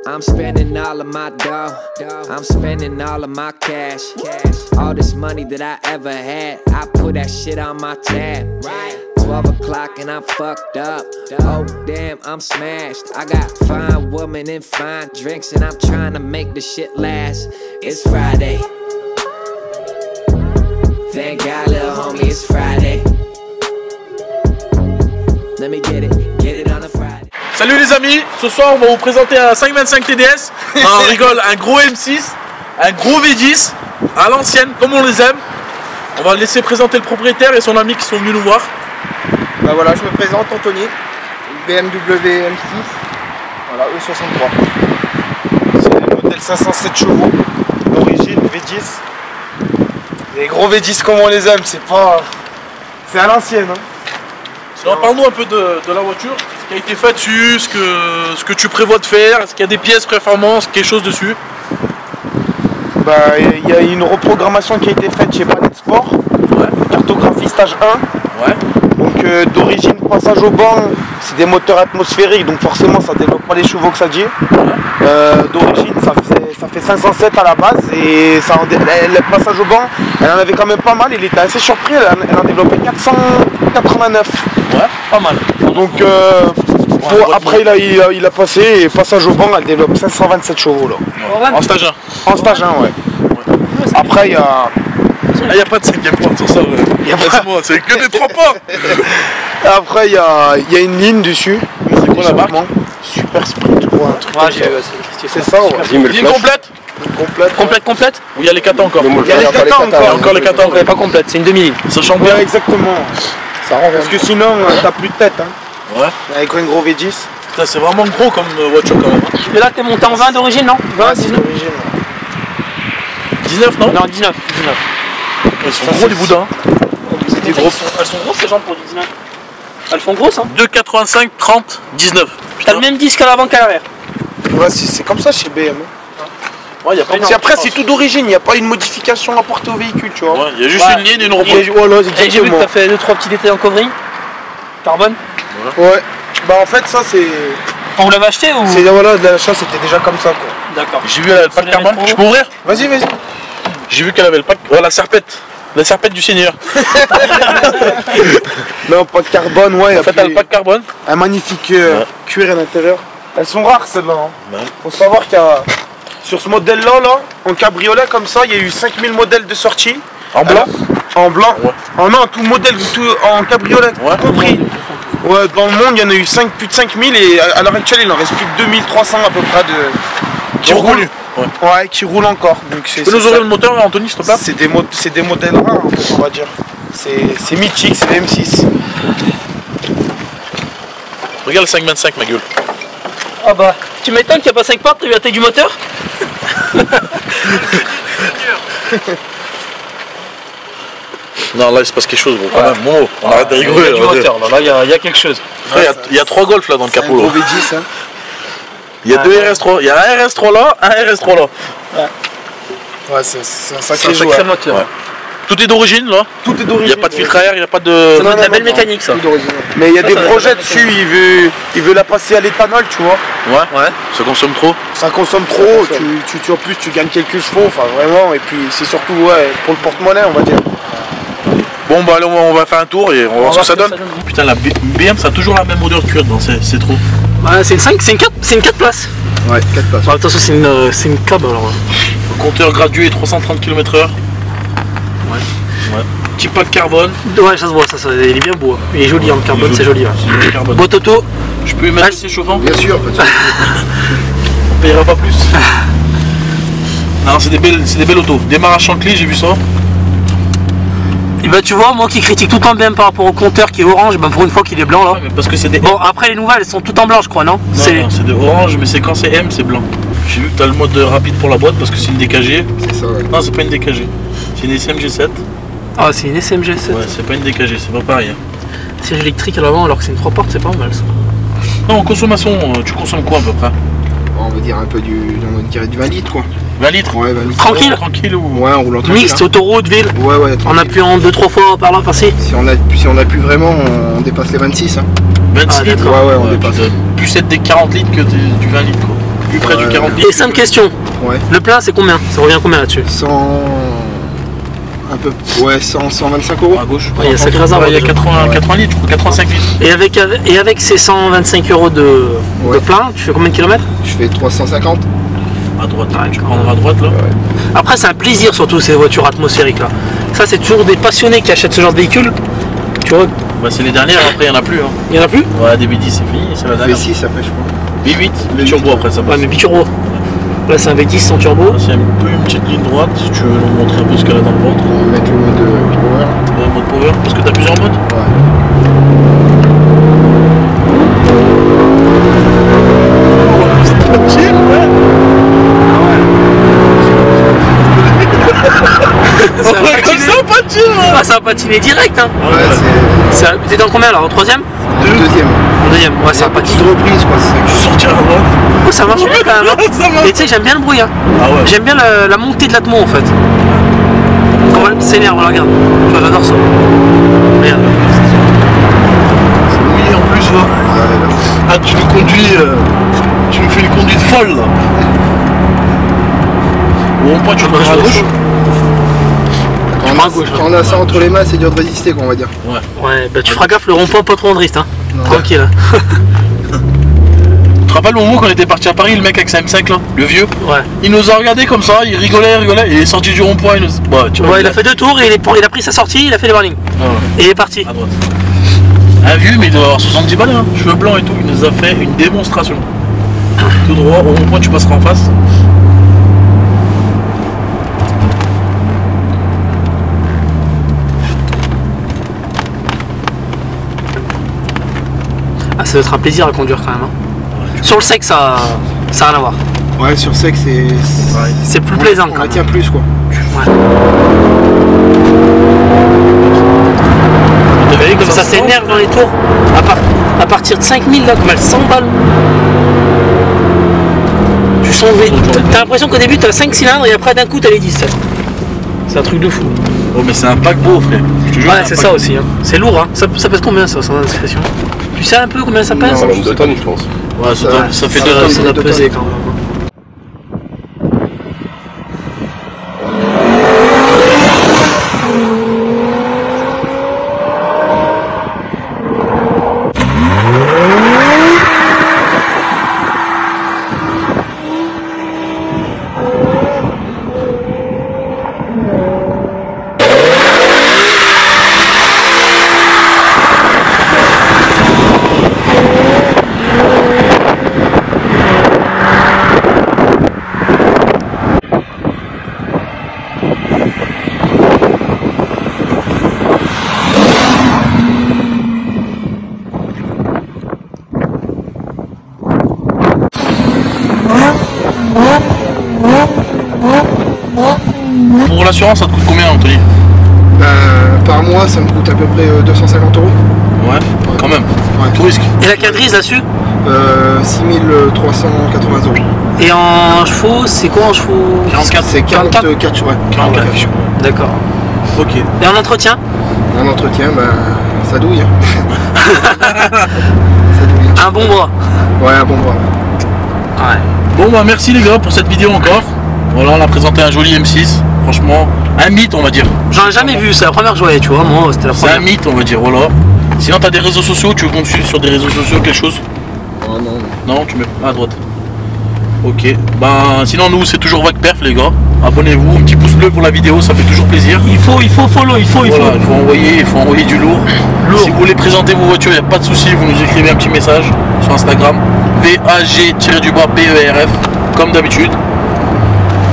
I'm spending all of my dough. I'm spending all of my cash. All this money that I ever had, I put that shit on my tab. 12 o'clock and I'm fucked up. Oh damn, I'm smashed. I got fine women and fine drinks, and I'm trying to make the shit last. It's Friday. Thank God, little homie, it's Friday. Let me get it on a Friday. Salut les amis, ce soir on va vous présenter un 525 TDS. On rigole, un gros M6, un gros V10 à l'ancienne comme on les aime. On va laisser présenter le propriétaire et son ami qui sont venus nous voir. Bah voilà, je me présente, Anthony, BMW M6, voilà, E63. C'est le modèle 507 chevaux d'origine, V10. Les gros V10 comme on les aime, c'est pas... c'est à l'ancienne. Hein. Alors parle-nous un peu de la voiture, ce qui a été fait dessus, ce que tu prévois de faire, est-ce qu'il y a des pièces performances, quelque chose dessus? Bah il y a une reprogrammation qui a été faite chez Planet Sport, ouais. Cartographie stage 1. Ouais. Donc d'origine passage au banc, c'est des moteurs atmosphériques, donc forcément ça développe pas les chevaux que ça dit. D'origine ça fait 507 à la base, et ça, le passage au banc, elle en avait quand même pas mal, il était assez surpris, elle en développait 489. Ouais, pas mal. Donc après il a passé, et passage au banc, elle développe 527 chevaux là. En stage 1. En stage 1, ouais. Après il y a... il n'y a pas de 5e porte sur ça, ouais. C'est que des 3 portes. Après il y a une ligne dessus. C'est quoi la marque? Super Sprint, je crois. C'est ça, ouais. Ligne complète? Complète? Ou il y a les katas encore? Il y a les katas encore. Encore les katas, elle n'est pas complète, c'est une demi-ligne. Ça change bien. Ouais, exactement. Ça rend parce que sinon t'as plus de tête. Hein. Ouais. Avec un gros V10. C'est vraiment gros comme voiture quand même. Et là t'es monté en 20 d'origine, non? 20, 19 d'origine. 19, non? Non, 19. Ils sont gros les boudins. Elles sont grosses ces jambes pour du 19. Elles font grosses, hein? 2,85, 30, 19. T'as le même disque à l'avant qu'à l'arrière. Ouais, c'est comme ça chez BM. Ouais, y a pas après c'est tout d'origine, il n'y a pas une modification apportée au véhicule, tu vois. Ouais, il y a juste une ligne et une reproche. Voilà, et j'ai vu que t'as fait 2-3 petits détails en covering. Carbone. Ouais. Bah en fait ça c'est... Quand vous l'avez acheté ou... Voilà, de l'achat c'était déjà comme ça quoi. D'accord. J'ai vu le pack carbone, je peux ouvrir? Vas-y. J'ai vu qu'elle avait le pack... Oh, la serpette du Seigneur. Non, pack carbone, ouais. En fait, elle a le pack carbone. Un magnifique cuir à l'intérieur. Elles sont rares celles-là. Hein. Ouais. Faut savoir qu'il y a... Sur ce modèle-là, en cabriolet comme ça, il y a eu 5000 modèles de sortie. En blanc? En blanc. Ouais. Oh non, tout modèle, tout en cabriolet, compris. Ouais, dans le monde, il y en a eu plus de 5000, et à l'heure actuelle, il en reste plus que 2300 à peu près qui roulent. Ouais, qui roulent encore. Tu peux nous ouvrir le moteur, Anthony, s'il te plaît? C'est des modèles rares, en fait, on va dire. C'est mythique, c'est des M6. Regarde le 525, ma gueule. Ah bah, tu m'étonnes qu'il n'y a pas 5 portes, t'as vu la taille du moteur? Non, là il se passe quelque chose, gros. Quand même, bon, on arrête de rigoler. Il y a du moteur, là, il y a quelque chose. Il y a 3 Golf là dans le capot. Un gros V10, hein. Il y a 2 RS3, il y a un RS3 là, un RS3 là. Ouais, c'est un sacré moteur. Ouais. Tout est d'origine là? Tout est d'origine. Il n'y a pas de filtre à air, il n'y a pas de... Ça doit être la belle mécanique ça. Mais il y a des projets dessus, il veut la passer à l'éthanol, tu vois. Ouais. Ça consomme trop? Ça consomme trop, en plus tu gagnes quelques chevaux, enfin vraiment, et puis c'est surtout pour le porte-monnaie on va dire. Bon bah allez, on va faire un tour et on va voir ce que ça donne. Putain, la BM ça a toujours la même odeur de cuir, c'est trop. Ouais, c'est une 4 places. Ouais, 4 places. De toute façon c'est une cab alors. Le compteur gradué 330 km/h. Ouais. Petit pack carbone. Ouais, ça se voit, il est bien beau. Il est joli en carbone, c'est joli. Beau toto. Je peux y mettre aussi chauffant? Bien sûr. On payera pas plus. Non, c'est des belles autos. Démarrage sans clé, j'ai vu ça. Et bah tu vois, moi qui critique tout le temps BM par rapport au compteur qui est orange, bah pour une fois qu'il est blanc là. Ouais, mais parce que c'est des... Bon après les nouvelles elles sont toutes en blanc je crois, non? Non, c'est de orange, mais c'est quand c'est M, c'est blanc. J'ai vu que tu as le mode rapide pour la boîte parce que c'est une DKG. C'est ça, ouais. Non, c'est pas une DKG. C'est une SMG7. Ah, c'est une SMG7. Ouais, c'est pas une DKG, c'est pas pareil. Hein. Siège électrique à l'avant alors que c'est une 3 portes, c'est pas mal ça. Non, en consommation, tu consommes quoi à peu près? On va dire un peu du 20 litres quoi. 20 litres? Ouais, 20 litres. Tranquille? Tranquille ou... Ouais, en roulant tranquille. Mixte, autoroute, ville? Ouais, tranquille. En appuyant 2-3 fois par là, passer? Si on appuie vraiment, on dépasse les 26. Hein. 26 litres? Ouais, on dépasse. Plus être des 40 litres que du 20 litres quoi. plus près du 40 litres. Et simple question. Ouais. Le plein, c'est combien? Ça revient combien là-dessus? 100... Un peu... Ouais, 125 euros. À gauche. Ouais, il y a sacré hasard, il y a déjà. 80 litres, je crois, 85 litres. Et avec ces 125 euros de plein, tu fais combien de kilomètres? Je fais 350. À droite, tu prendras à droite là. Après, c'est un plaisir surtout ces voitures atmosphériques là. Ça, c'est toujours des passionnés qui achètent ce genre de véhicule. Tu vois? Bah, c'est les dernières, après il n'y en a plus. Hein. Il y en a plus? Ouais, des B10 c'est fini, c'est la dernière. V6 après, je crois. B8, le turbo après ça passe. Ouais, mais biturbo. Là, c'est un V10 sans turbo. C'est un peu une petite ligne droite si tu veux nous montrer un peu ce qu'elle a dans le ventre. On va mettre le mode power. Ouais, mode power, parce que t'as plusieurs modes. Ouais. Ça va patiner direct hein. Ouais, T'es dans combien là? En troisième? c'est le deuxième. En deuxième, ouais, ça va Petite patiner. reprise quoi, c'est ça que Tu sortiras à droite. Oh, ça marche bien quand même hein. Ça va. Et tu sais, j'aime bien le bruit hein. Ah ouais. J'aime bien la montée de l'atmo en fait. Comment elle s'énerve, regarde. Tu vois, j'adore ça. Regarde. C'est mouillé en plus là. Ah, tu nous conduis. Tu nous fais une conduite folle là. Ou en point, tu te prends à gauche. Quand on a ça entre les mains, c'est dur de résister quoi, on va dire. Ouais. Ouais, bah tu feras gaffe, le rond-point pas trop en drift hein. Non. Tranquille. Tu te rappelles le moment quand on était parti à Paris, le mec avec sa M5 là, le vieux, Ouais. il nous a regardé comme ça, il rigolait, il est sorti du rond-point, il nous... Bah, tu vois, Ouais, il a fait 2 tours et il a pris sa sortie, il a fait les warnings. Ah ouais. Et il est parti. À droite. Un vieux, mais il doit avoir 70 balles, hein. Cheveux blancs et tout, il nous a fait une démonstration. Tout droit, au rond-point, tu passeras en face. Ah, ça doit être un plaisir à conduire quand même. Hein. Sur le sec, ça a rien à voir. Ouais, sur sec, C'est plus plaisant on quand la même. tient plus quoi. Ouais. Vous avez vu comme ça s'énerve dans les tours à partir de 5000 là, comme elle s'emballe. Tu sens t'as l'impression qu'au début t'as 5 cylindres et après d'un coup t'as les 10. C'est un truc de fou. Oh, mais c'est un paquebot, frère. Je te jure, Ouais, c'est ça aussi. Hein. C'est lourd. Hein. Ça pèse combien ça, sans indiscrétion? Tu sais un peu combien ça pèse? Non, 2 tonnes, je pense. Ouais, ça fait ça deux va, tonnes. Ça doit deux peser tonnes. quand même. Pour l'assurance, ça te coûte combien, Anthony? Par mois, ça me coûte à peu près 250 euros. Ouais, quand même. Ouais. Tout risque. Et la quadrise là-dessus? 6380 euros. Et en chevaux, c'est quoi en chevaux? 44. C'est 44, ouais. 44. D'accord. Ok. Et en entretien? En entretien, ça douille. Ça douille. Un bon bras. Ouais, un bon bras. Ouais. Bon, bah merci les gars pour cette vidéo encore. Voilà, on a présenté un joli M6. Franchement, un mythe, on va dire. J'en ai jamais vu, c'est la première que je voyais, tu vois. Moi, c'était la C'est un première. mythe, on va dire, voilà. Sinon, t'as des réseaux sociaux, tu veux qu'on te suive sur des réseaux sociaux, quelque chose? Oh non. Non, tu mets à droite. Ok. Ben, sinon, nous, c'est toujours VacPerf, les gars. Abonnez-vous, un petit pouce bleu pour la vidéo, ça fait toujours plaisir. Il faut follow, il faut. Voilà, il faut envoyer du lourd. Si vous voulez présenter vos voitures, il n'y a pas de souci, vous nous écrivez un petit message sur Instagram. VAG-PERF, comme d'habitude.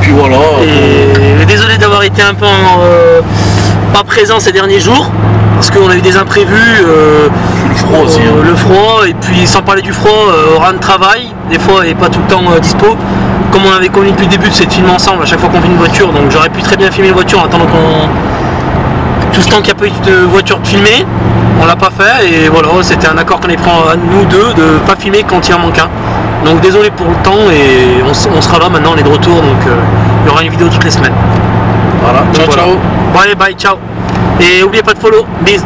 Puis voilà. Et désolé d'avoir été un peu pas présent ces derniers jours, parce qu'on a eu des imprévus. Le froid aussi. Hein. Le froid, et puis sans parler du froid, Oran travaille, des fois et pas tout le temps dispo. Comme on avait connu depuis le début, c'est de filmer ensemble à chaque fois qu'on filme une voiture, donc j'aurais pu très bien filmer une voiture en attendant tout ce temps qu'il n'y a pas eu de voiture de filmer. On l'a pas fait et voilà, c'était un accord qu'on avait pris nous deux de pas filmer quand il en manque un. Donc désolé pour le temps et on sera là maintenant, on est de retour, donc il y aura une vidéo toutes les semaines. Voilà, ciao, Voilà. ciao. Bye bye, ciao. Et n'oubliez pas de follow, bisous.